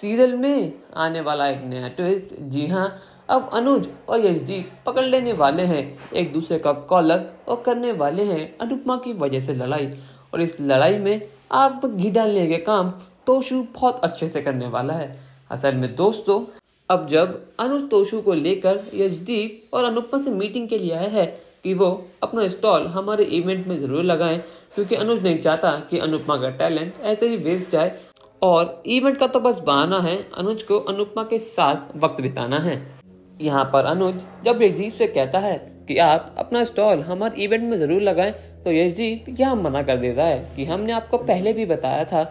Serial में आने वाला एक नया ट्विस्ट। जी हाँ, अब अनुज और यशदीप पकड़ लेने वाले हैं एक दूसरे का कॉलर और करने वाले हैं अनुपमा की वजह से लड़ाई। और इस लड़ाई में आग पर घी डालने के काम तोशु बहुत अच्छे से करने वाला है। असल में दोस्तों, अब जब अनुज तोशु को लेकर यशदीप और अनुपमा से मीटिंग के लिए आया है कि वो अपना स्टॉल हमारे इवेंट में जरूर लगाएं, क्योंकि अनुज नहीं चाहता कि अनुपमा का टैलेंट ऐसे ही वेस्ट जाए और इवेंट का तो बस बहाना है, अनुज को अनुपमा के साथ वक्त बिताना है। यहाँ पर अनुज जब यशदीप से कहता है कि आप अपना स्टॉल हमारे इवेंट में जरूर लगाएं, तो यशदीप यहाँ मना कर देता है कि हमने आपको पहले भी बताया था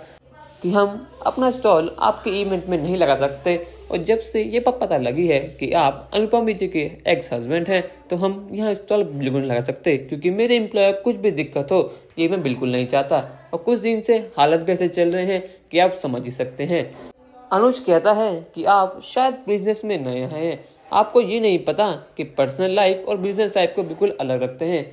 कि हम अपना स्टॉल आपके इवेंट में नहीं लगा सकते। और जब से ये पता लगी है कि आप अनुपमा जी के एक्स हस्बैंड हैं, तो हम यहाँ स्टॉल बिल्कुल नहीं लगा सकते, क्योंकि मेरे एम्प्लॉय कुछ भी दिक्कत हो ये मैं बिल्कुल नहीं चाहता। और कुछ दिन से हालत भी ऐसे चल रहे हैं कि आप समझ ही सकते हैं। अनुज कहता है कि आप शायद बिजनेस में नए हैं, आपको ये नहीं पता कि पर्सनल लाइफ और बिजनेस लाइफ को बिल्कुल अलग रखते हैं।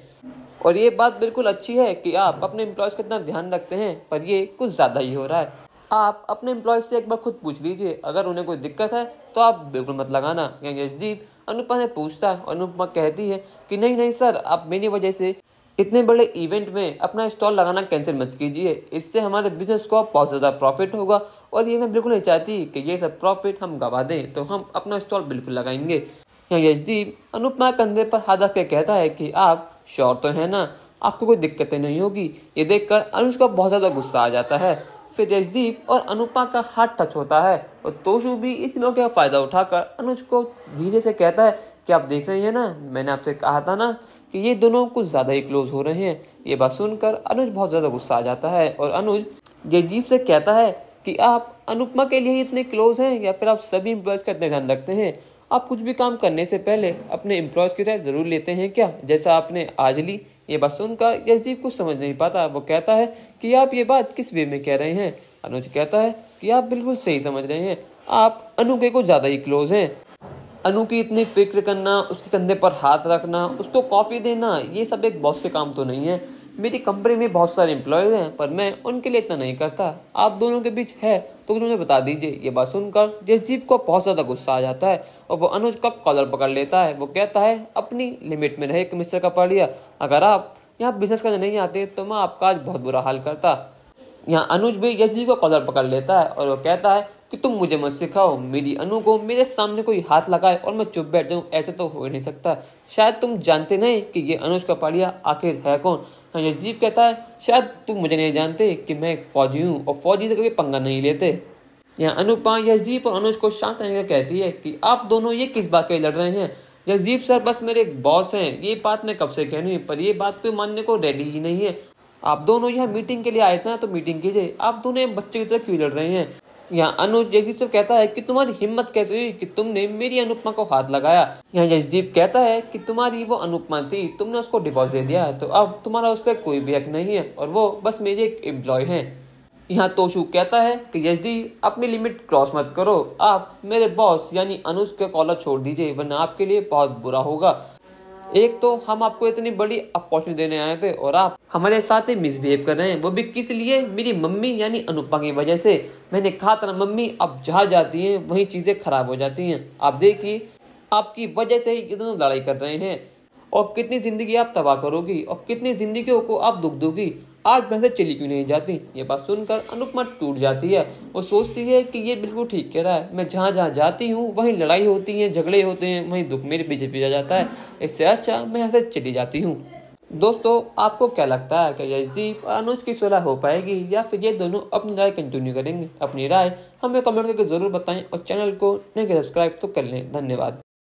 और ये बात बिल्कुल अच्छी है कि आप अपने एम्प्लॉयज़ का इतना ध्यान रखते हैं, पर ये कुछ ज़्यादा ही हो रहा है। आप अपने एम्प्लॉयज़ से एक बार खुद पूछ लीजिए, अगर उन्हें कोई दिक्कत है तो आप बिल्कुल मत लगाना। यशदीप अनुपमा से पूछता है और अनुपमा कहती है कि नहीं नहीं सर, आप मेरी वजह से इतने बड़े इवेंट में अपना स्टॉल लगाना कैंसिल मत कीजिए, इससे हमारे बिजनेस को बहुत ज़्यादा प्रॉफिट होगा और ये मैं बिल्कुल नहीं चाहती कि ये सब प्रॉफिट हम गवा दें, तो हम अपना स्टॉल बिल्कुल लगाएंगे। यशदीप अनुपमा कंधे पर हाथ रख के कहता है कि आप श्योर तो है ना, आपको कोई दिक्कतें नहीं होगी। ये देखकर अनुज को बहुत ज़्यादा गुस्सा आ जाता है। फिर यशदीप और अनुपमा का हाथ टच होता है और तोशु भी इस मौके का फ़ायदा उठाकर अनुज को धीरे से कहता है कि आप देख रहे हैं ना, मैंने आपसे कहा था ना कि ये दोनों कुछ ज़्यादा ही क्लोज हो रहे हैं। ये बात सुनकर अनुज बहुत ज़्यादा गुस्सा आ जाता है और अनुज यशदीप से कहता है कि आप अनुपमा के लिए इतने क्लोज हैं या फिर आप सभी एम्प्लॉयज़ का इतना ध्यान रखते हैं? आप कुछ भी काम करने से पहले अपने एम्प्लॉयज़ की राय ज़रूर लेते हैं क्या, जैसा आपने आज ली? ये बात सुनकर यशदीप कुछ समझ नहीं पाता। वो कहता है कि आप ये बात किस वे में कह रहे हैं? अनुज कहता है कि आप बिल्कुल सही समझ रहे हैं, आप अनु के कुछ ज़्यादा ही क्लोज हैं। अनु की इतनी फिक्र करना, उसके कंधे पर हाथ रखना, उसको कॉफ़ी देना, ये सब एक बॉस से काम तो नहीं है। मेरी कंपनी में बहुत सारे एम्प्लॉयज़ हैं, पर मैं उनके लिए इतना नहीं करता। आप दोनों के बीच है तो मुझे बता दीजिए। ये बात सुनकर यशदीप को बहुत ज़्यादा गुस्सा आ जाता है और वो अनुज का कॉलर पकड़ लेता है। वो कहता है अपनी लिमिट में रहे मिस्टर कपाड़िया, अगर आप यहाँ बिजनेस करने नहीं आते तो मैं आपका आज बहुत बुरा हाल करता। यहाँ अनुज भी यशदीप को कॉलर पकड़ लेता है और वो कहता है कि तुम मुझे मत सिखाओ, मेरी अनु को मेरे सामने कोई हाथ लगाए और मैं चुप बैठ जाऊँ, ऐसे तो हो ही नहीं सकता। शायद तुम जानते नहीं कि ये अनुज कपाड़िया आखिर है कौन। यशदीप कहता है शायद तुम मुझे नहीं जानते कि मैं एक फौजी हूँ और फौजी से कभी पंगा नहीं लेते। यहाँ अनुपमा यशदीप और अनुज को शांत रहने का कहती है कि आप दोनों ये किस बात के लड़ रहे हैं? यशदीप सर बस मेरे एक बॉस हैं, ये बात मैं कब से कह रही हूँ, पर ये बात कोई मानने को रेडी ही नहीं है। आप दोनों यहाँ मीटिंग के लिए आए थे ना, तो मीटिंग कीजिए, आप दोनों बच्चे की तरह क्यों लड़ रहे हैं? यहाँ अनुज यशदीप से कहता है कि तुम्हारी हिम्मत कैसे हुई कि तुमने मेरी अनुपमा को हाथ लगाया। यहाँ यशदीप कहता है कि तुम्हारी वो अनुपमा थी, तुमने उसको डिवोर्स दे दिया, तो अब तुम्हारा उस पर कोई भी हक नहीं है और वो बस मेरे एक एम्प्लॉय हैं। यहाँ तोशु कहता है कि यशदीप अपनी लिमिट क्रॉस मत करो, आप मेरे बॉस यानी अनुज के कॉलर छोड़ दीजिए, वरना आपके लिए बहुत बुरा होगा। एक तो हम आपको इतनी बड़ी अपॉर्चुनिटी देने आए थे और आप हमारे साथ ही मिसबिहेव कर रहे हैं, वो भी किस लिए? मेरी मम्मी यानी अनुपमा की वजह से। मैंने कहा था ना मम्मी, अब जहाँ जाती हैं वहीं चीज़ें खराब हो जाती हैं। आप देखिए, आपकी वजह से ये दोनों लड़ाई कर रहे हैं और कितनी ज़िंदगी आप तबाह करोगी और कितनी ज़िंदगियों को आप दुख दोगी। आज भैंसें चली क्यों नहीं जाती? ये बात सुनकर अनुपमा टूट जाती है। वो सोचती है कि ये बिल्कुल ठीक कह रहा है, मैं जहाँ जहाँ जाती हूँ वहीं लड़ाई होती है, झगड़े होते हैं, वहीं दुख मेरे पीछे पीछे जाता है, इससे अच्छा मैं यहाँ से चली जाती हूँ। दोस्तों, आपको क्या लगता है कि यशदीप और अनुज की सुलह हो पाएगी या फिर ये दोनों अपनी राय कंटिन्यू करेंगे? अपनी राय हमें कमेंट करके ज़रूर बताएं और चैनल को नहीं सब्सक्राइब तो कर लें। धन्यवाद।